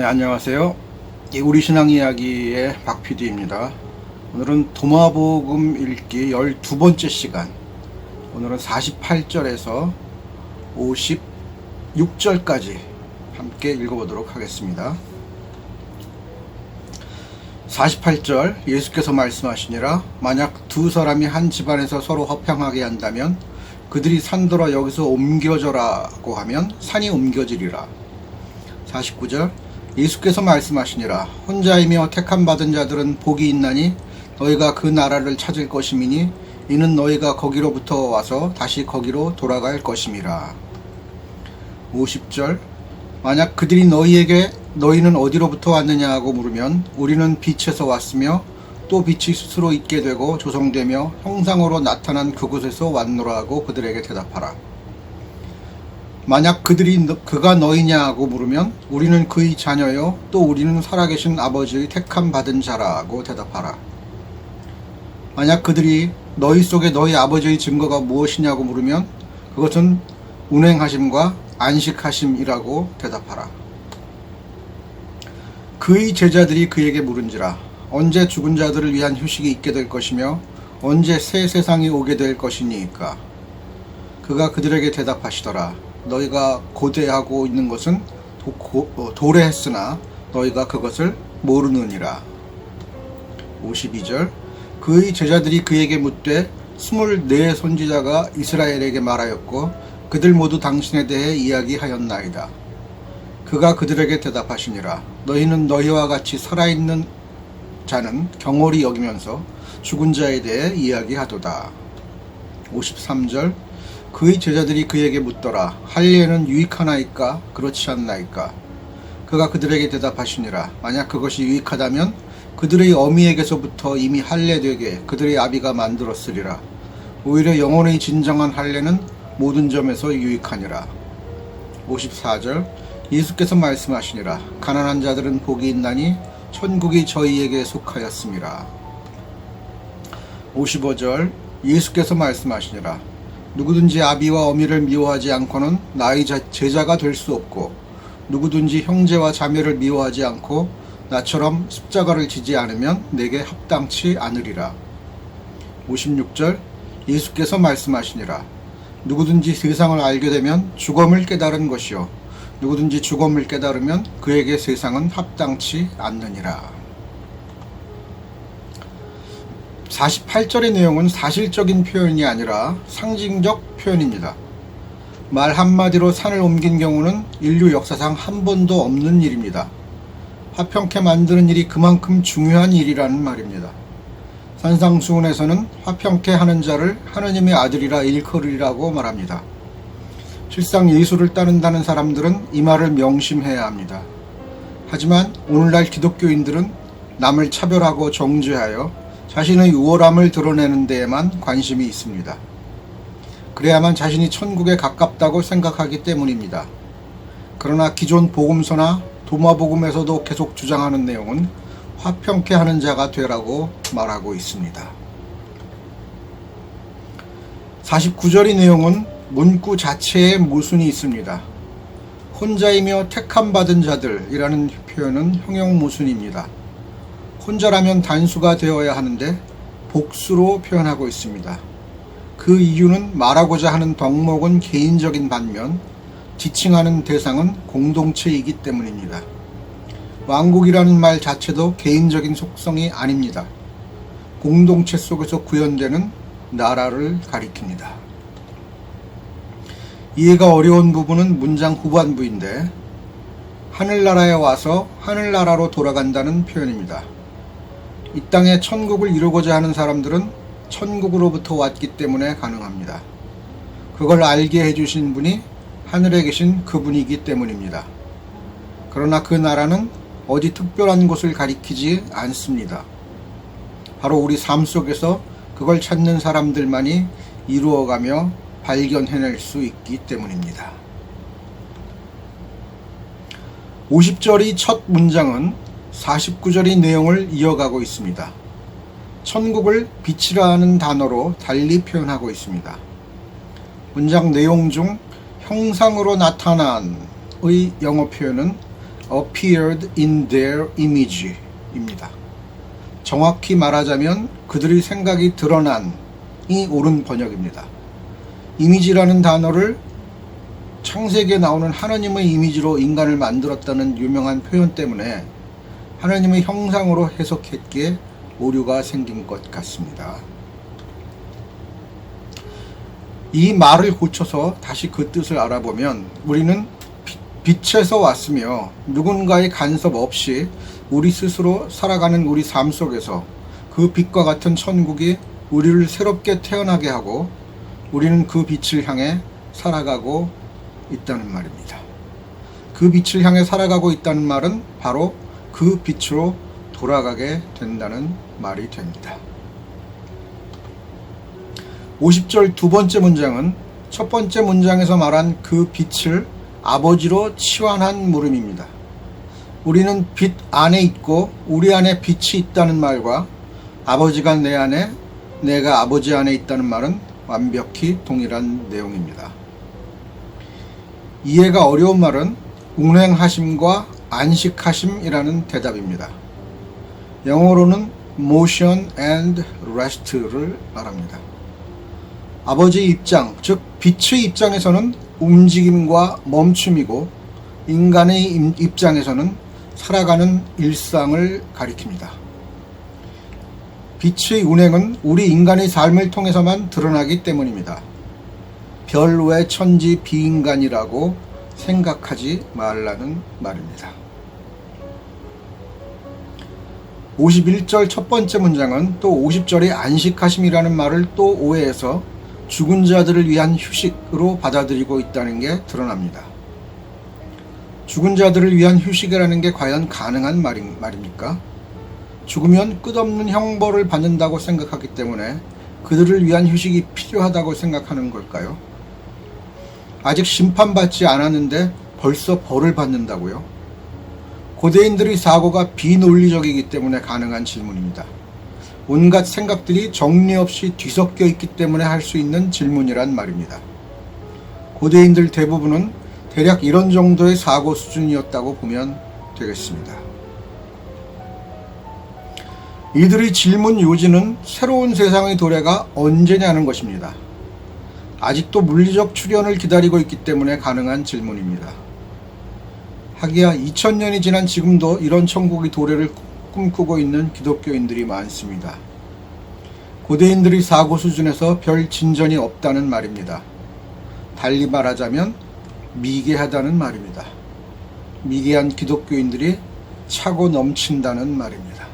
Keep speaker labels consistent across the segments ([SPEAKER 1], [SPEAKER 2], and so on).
[SPEAKER 1] 네, 안녕하세요. 우리 신앙 이야기의 박 PD입니다. 오늘은 도마복음 읽기 12번째 시간. 오늘은 48절에서 56절까지 함께 읽어보도록 하겠습니다. 48절 예수께서 말씀하시니라. 만약 두 사람이 한 집안에서 서로 화평하게 한다면 그들이 산더러 여기서 옮겨져라고 하면 산이 옮겨지리라. 49절 예수께서 말씀하시니라. 혼자이며 택함 받은 자들은 복이 있나니 너희가 그 나라를 찾을 것임이니 이는 너희가 거기로부터 와서 다시 거기로 돌아갈 것임이라. 50절 만약 그들이 너희에게 너희는 어디로부터 왔느냐 하고 물으면 우리는 빛에서 왔으며 또 빛이 스스로 있게 되고 조성되며 형상으로 나타난 그곳에서 왔노라 하고 그들에게 대답하라. 만약 그들이 그가 너희냐 하고 물으면 우리는 그의 자녀요 또 우리는 살아계신 아버지의 택함 받은 자라고 대답하라. 만약 그들이 너희 속에 너희 아버지의 증거가 무엇이냐고 물으면 그것은 운행하심과 안식하심이라고 대답하라. 그의 제자들이 그에게 물은지라. 언제 죽은 자들을 위한 휴식이 있게 될 것이며 언제 새 세상이 오게 될 것이니까. 그가 그들에게 대답하시더라. 너희가 고대하고 있는 것은 도래했으나 너희가 그것을 모르느니라. 52절 그의 제자들이 그에게 묻되 24 선지자가 이스라엘에게 말하였고 그들 모두 당신에 대해 이야기하였나이다. 그가 그들에게 대답하시니라. 너희는 너희와 같이 살아있는 자는 경홀히 여기면서 죽은 자에 대해 이야기하도다. 53절 그의 제자들이 그에게 묻더라. 할례는 유익하나이까 그렇지 않나이까. 그가 그들에게 대답하시니라. 만약 그것이 유익하다면 그들의 어미에게서부터 이미 할례되게 그들의 아비가 만들었으리라. 오히려 영혼의 진정한 할례는 모든 점에서 유익하니라. 54절 예수께서 말씀하시니라. 가난한 자들은 복이 있나니 천국이 저희에게 속하였음이라. 55절 예수께서 말씀하시니라. 누구든지 아비와 어미를 미워하지 않고는 나의 제자가 될 수 없고 누구든지 형제와 자매를 미워하지 않고 나처럼 십자가를 지지 않으면 내게 합당치 않으리라. 56절 예수께서 말씀하시니라. 누구든지 세상을 알게 되면 죽음을 깨달은 것이요 누구든지 죽음을 깨달으면 그에게 세상은 합당치 않느니라. 48절의 내용은 사실적인 표현이 아니라 상징적 표현입니다. 말 한마디로 산을 옮긴 경우는 인류 역사상 한 번도 없는 일입니다. 화평케 만드는 일이 그만큼 중요한 일이라는 말입니다. 산상수훈에서는 화평케 하는 자를 하느님의 아들이라 일컬으리라고 말합니다. 실상 예수를 따른다는 사람들은 이 말을 명심해야 합니다. 하지만 오늘날 기독교인들은 남을 차별하고 정죄하여 자신의 우월함을 드러내는 데에만 관심이 있습니다. 그래야만 자신이 천국에 가깝다고 생각하기 때문입니다. 그러나 기존 복음서나 도마복음에서도 계속 주장하는 내용은 화평케 하는 자가 되라고 말하고 있습니다. 49절의 내용은 문구 자체에 모순이 있습니다. 혼자이며 택함 받은 자들이라는 표현은 형용 모순입니다. 혼자라면 단수가 되어야 하는데 복수로 표현하고 있습니다. 그 이유는 말하고자 하는 덕목은 개인적인 반면 지칭하는 대상은 공동체이기 때문입니다. 왕국이라는 말 자체도 개인적인 속성이 아닙니다. 공동체 속에서 구현되는 나라를 가리킵니다. 이해가 어려운 부분은 문장 후반부인데 하늘나라에 와서 하늘나라로 돌아간다는 표현입니다. 이 땅에 천국을 이루고자 하는 사람들은 천국으로부터 왔기 때문에 가능합니다. 그걸 알게 해주신 분이 하늘에 계신 그분이기 때문입니다. 그러나 그 나라는 어디 특별한 곳을 가리키지 않습니다. 바로 우리 삶 속에서 그걸 찾는 사람들만이 이루어가며 발견해낼 수 있기 때문입니다. 50절의 첫 문장은 49절의 내용을 이어가고 있습니다. 천국을 빛이라는 단어로 달리 표현하고 있습니다. 문장 내용 중 형상으로 나타난의 영어 표현은 appeared in their image 입니다. 정확히 말하자면 그들의 생각이 드러난이 옳은 번역입니다. 이미지라는 단어를 창세기에 나오는 하나님의 이미지로 인간을 만들었다는 유명한 표현 때문에 하나님의 형상으로 해석했기에 오류가 생긴 것 같습니다. 이 말을 고쳐서 다시 그 뜻을 알아보면 우리는 빛에서 왔으며 누군가의 간섭 없이 우리 스스로 살아가는 우리 삶 속에서 그 빛과 같은 천국이 우리를 새롭게 태어나게 하고 우리는 그 빛을 향해 살아가고 있다는 말입니다. 그 빛을 향해 살아가고 있다는 말은 바로 그 빛으로 돌아가게 된다는 말이 됩니다. 50절 두 번째 문장은 첫 번째 문장에서 말한 그 빛을 아버지로 치환한 물음입니다. 우리는 빛 안에 있고 우리 안에 빛이 있다는 말과 아버지가 내 안에 내가 아버지 안에 있다는 말은 완벽히 동일한 내용입니다. 이해가 어려운 말은 운행하심과 안식하심이라는 대답입니다. 영어로는 motion and rest를 말합니다. 아버지의 입장, 즉 빛의 입장에서는 움직임과 멈춤이고 인간의 입장에서는 살아가는 일상을 가리킵니다. 빛의 운행은 우리 인간의 삶을 통해서만 드러나기 때문입니다. 별 외 천지 비인간이라고 생각하지 말라는 말입니다. 51절 첫 번째 문장은 또 50절의 안식하심이라는 말을 또 오해해서 죽은 자들을 위한 휴식으로 받아들이고 있다는 게 드러납니다. 죽은 자들을 위한 휴식이라는 게 과연 가능한 말입니까? 죽으면 끝없는 형벌을 받는다고 생각하기 때문에 그들을 위한 휴식이 필요하다고 생각하는 걸까요? 아직 심판받지 않았는데 벌써 벌을 받는다고요? 고대인들의 사고가 비논리적이기 때문에 가능한 질문입니다. 온갖 생각들이 정리 없이 뒤섞여 있기 때문에 할 수 있는 질문이란 말입니다. 고대인들 대부분은 대략 이런 정도의 사고 수준이었다고 보면 되겠습니다. 이들의 질문 요지는 새로운 세상의 도래가 언제냐는 것입니다. 아직도 물리적 출현을 기다리고 있기 때문에 가능한 질문입니다. 하기야 2000년이 지난 지금도 이런 천국의 도래를 꿈꾸고 있는 기독교인들이 많습니다. 고대인들의 사고 수준에서 별 진전이 없다는 말입니다. 달리 말하자면 미개하다는 말입니다. 미개한 기독교인들이 차고 넘친다는 말입니다.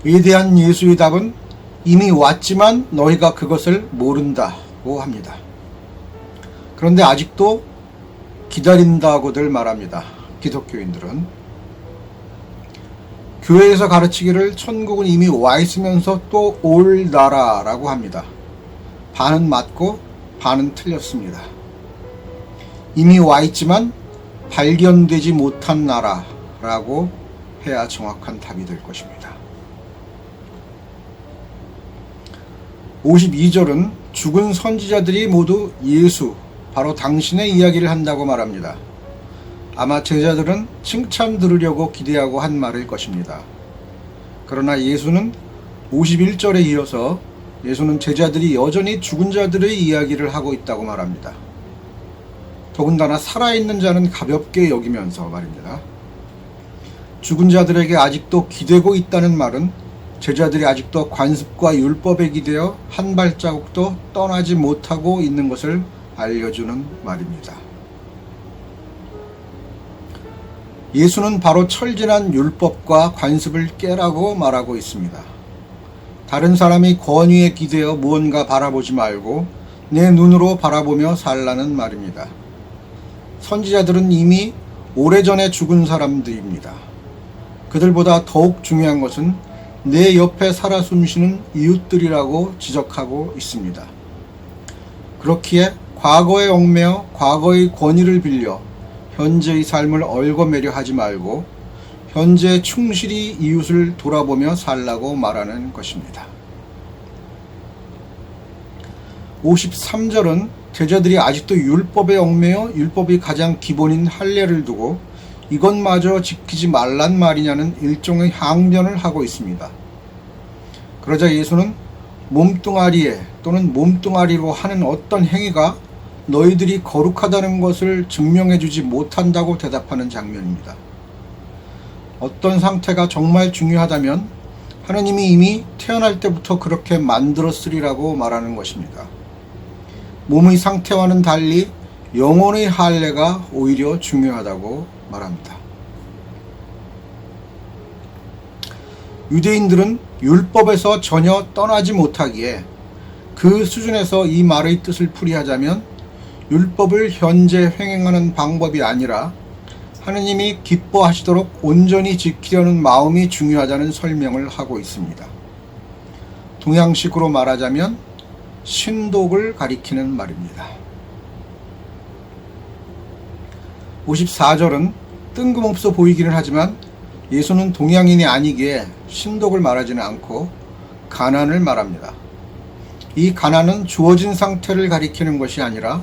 [SPEAKER 1] 이에 대한 예수의 답은 이미 왔지만 너희가 그것을 모른다고 합니다. 그런데 아직도 기다린다고들 말합니다. 기독교인들은 교회에서 가르치기를 천국은 이미 와 있으면서 또 올 나라라고 합니다. 반은 맞고 반은 틀렸습니다. 이미 와 있지만 발견되지 못한 나라라고 해야 정확한 답이 될 것입니다. 52절은 죽은 선지자들이 모두 예수, 바로 당신의 이야기를 한다고 말합니다. 아마 제자들은 칭찬 들으려고 기대하고 한 말일 것입니다. 그러나 예수는 51절에 이어서 예수는 제자들이 여전히 죽은 자들의 이야기를 하고 있다고 말합니다. 더군다나 살아있는 자는 가볍게 여기면서 말입니다. 죽은 자들에게 아직도 기대고 있다는 말은 제자들이 아직도 관습과 율법에 기대어 한 발자국도 떠나지 못하고 있는 것을 알려주는 말입니다. 예수는 바로 철진한 율법과 관습을 깨라고 말하고 있습니다. 다른 사람이 권위에 기대어 무언가 바라보지 말고 내 눈으로 바라보며 살라는 말입니다. 선지자들은 이미 오래전에 죽은 사람들입니다. 그들보다 더욱 중요한 것은 내 옆에 살아 숨쉬는 이웃들이라고 지적하고 있습니다. 그렇기에 과거에 얽매여 과거의 권위를 빌려 현재의 삶을 얽어매려 하지 말고 현재 충실히 이웃을 돌아보며 살라고 말하는 것입니다. 53절은 제자들이 아직도 율법에 얽매여 율법이 가장 기본인 할례를 두고 이것마저 지키지 말란 말이냐는 일종의 항변을 하고 있습니다. 그러자 예수는 몸뚱아리에 또는 몸뚱아리로 하는 어떤 행위가 너희들이 거룩하다는 것을 증명해주지 못한다고 대답하는 장면입니다. 어떤 상태가 정말 중요하다면 하느님이 이미 태어날 때부터 그렇게 만들었으리라고 말하는 것입니다. 몸의 상태와는 달리 영혼의 할례가 오히려 중요하다고 말합니다. 유대인들은 율법에서 전혀 떠나지 못하기에 그 수준에서 이 말의 뜻을 풀이하자면 율법을 현재 횡행하는 방법이 아니라 하느님이 기뻐하시도록 온전히 지키려는 마음이 중요하다는 설명을 하고 있습니다. 동양식으로 말하자면 신독을 가리키는 말입니다. 54절은 뜬금없어 보이기는 하지만 예수는 동양인이 아니기에 신독을 말하지는 않고 가난을 말합니다. 이 가난은 주어진 상태를 가리키는 것이 아니라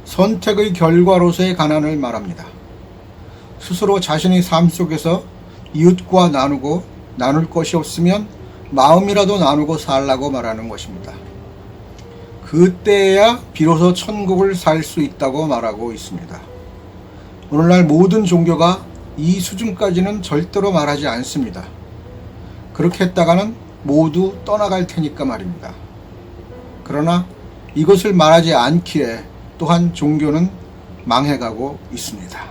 [SPEAKER 1] 선택의 결과로서의 가난을 말합니다. 스스로 자신의 삶 속에서 이웃과 나누고 나눌 것이 없으면 마음이라도 나누고 살라고 말하는 것입니다. 그때야 비로소 천국을 살 수 있다고 말하고 있습니다. 오늘날 모든 종교가 이 수준까지는 절대로 말하지 않습니다. 그렇게 했다가는 모두 떠나갈 테니까 말입니다. 그러나 이것을 말하지 않기에 또한 종교는 망해가고 있습니다.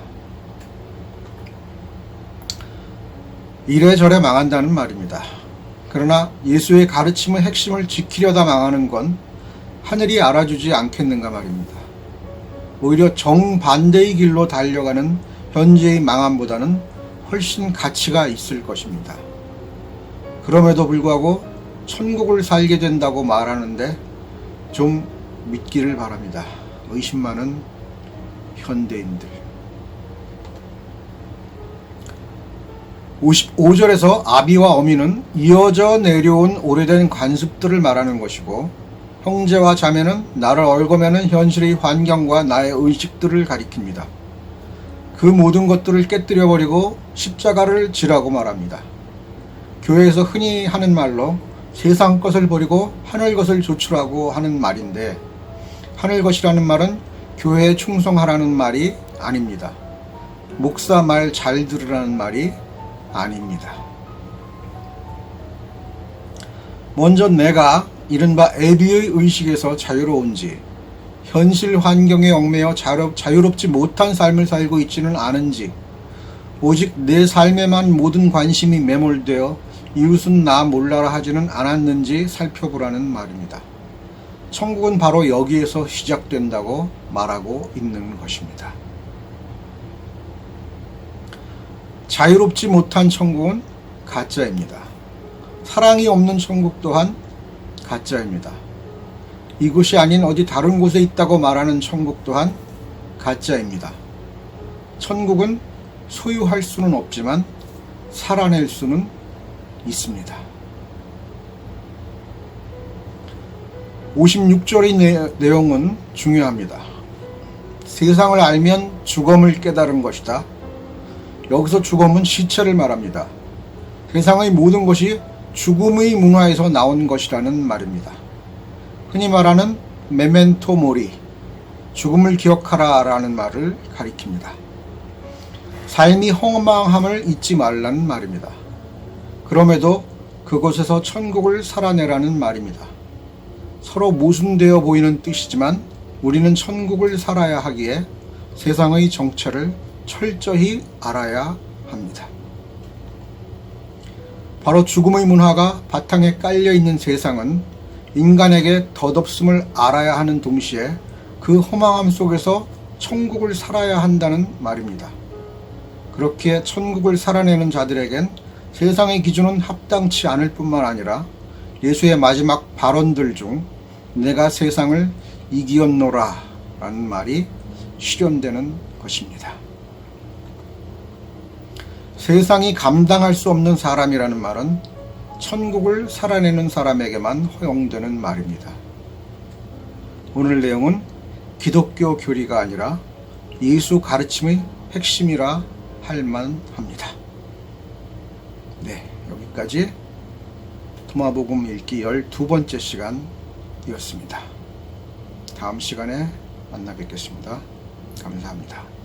[SPEAKER 1] 이래저래 망한다는 말입니다. 그러나 예수의 가르침의 핵심을 지키려다 망하는 건 하늘이 알아주지 않겠는가 말입니다. 오히려 정반대의 길로 달려가는 현재의 망함보다는 훨씬 가치가 있을 것입니다. 그럼에도 불구하고 천국을 살게 된다고 말하는데 좀 믿기를 바랍니다. 의심 많은 현대인들. 55절에서 아비와 어미는 이어져 내려온 오래된 관습들을 말하는 것이고, 형제와 자매는 나를 얽어매는 현실의 환경과 나의 의식들을 가리킵니다. 그 모든 것들을 깨뜨려버리고 십자가를 지라고 말합니다. 교회에서 흔히 하는 말로 세상 것을 버리고 하늘 것을 조출하고 하는 말인데, 하늘 것이라는 말은 교회에 충성하라는 말이 아닙니다. 목사 말 잘 들으라는 말이 아닙니다. 먼저 내가 이른바 애비의 의식에서 자유로운지, 현실 환경에 얽매여 자유롭지 못한 삶을 살고 있지는 않은지, 오직 내 삶에만 모든 관심이 매몰되어 이웃은 나 몰라라 하지는 않았는지 살펴보라는 말입니다. 천국은 바로 여기에서 시작된다고 말하고 있는 것입니다. 자유롭지 못한 천국은 가짜입니다. 사랑이 없는 천국 또한 가짜입니다. 이곳이 아닌 어디 다른 곳에 있다고 말하는 천국 또한 가짜입니다. 천국은 소유할 수는 없지만 살아낼 수는 있습니다. 56절의 내용은 중요합니다. 세상을 알면 죽음을 깨달은 것이다. 여기서 죽음은 시체를 말합니다. 세상의 모든 것이 죽음의 문화에서 나온 것이라는 말입니다. 흔히 말하는 메멘토 모리, 죽음을 기억하라 라는 말을 가리킵니다. 삶이 허망함을 잊지 말라는 말입니다. 그럼에도 그곳에서 천국을 살아내라는 말입니다. 서로 모순되어 보이는 뜻이지만 우리는 천국을 살아야 하기에 세상의 정체를 철저히 알아야 합니다. 바로 죽음의 문화가 바탕에 깔려있는 세상은 인간에게 덧없음을 알아야 하는 동시에 그 허망함 속에서 천국을 살아야 한다는 말입니다. 그렇기에 천국을 살아내는 자들에겐 세상의 기준은 합당치 않을 뿐만 아니라 예수의 마지막 발언들 중 내가 세상을 이기었노라 라는 말이 실현되는 것입니다. 세상이 감당할 수 없는 사람이라는 말은 천국을 살아내는 사람에게만 허용되는 말입니다. 오늘 내용은 기독교 교리가 아니라 예수 가르침의 핵심이라 할 만합니다. 네, 여기까지 토마복음 읽기 12번째 시간이었습니다. 다음 시간에 만나 뵙겠습니다. 감사합니다.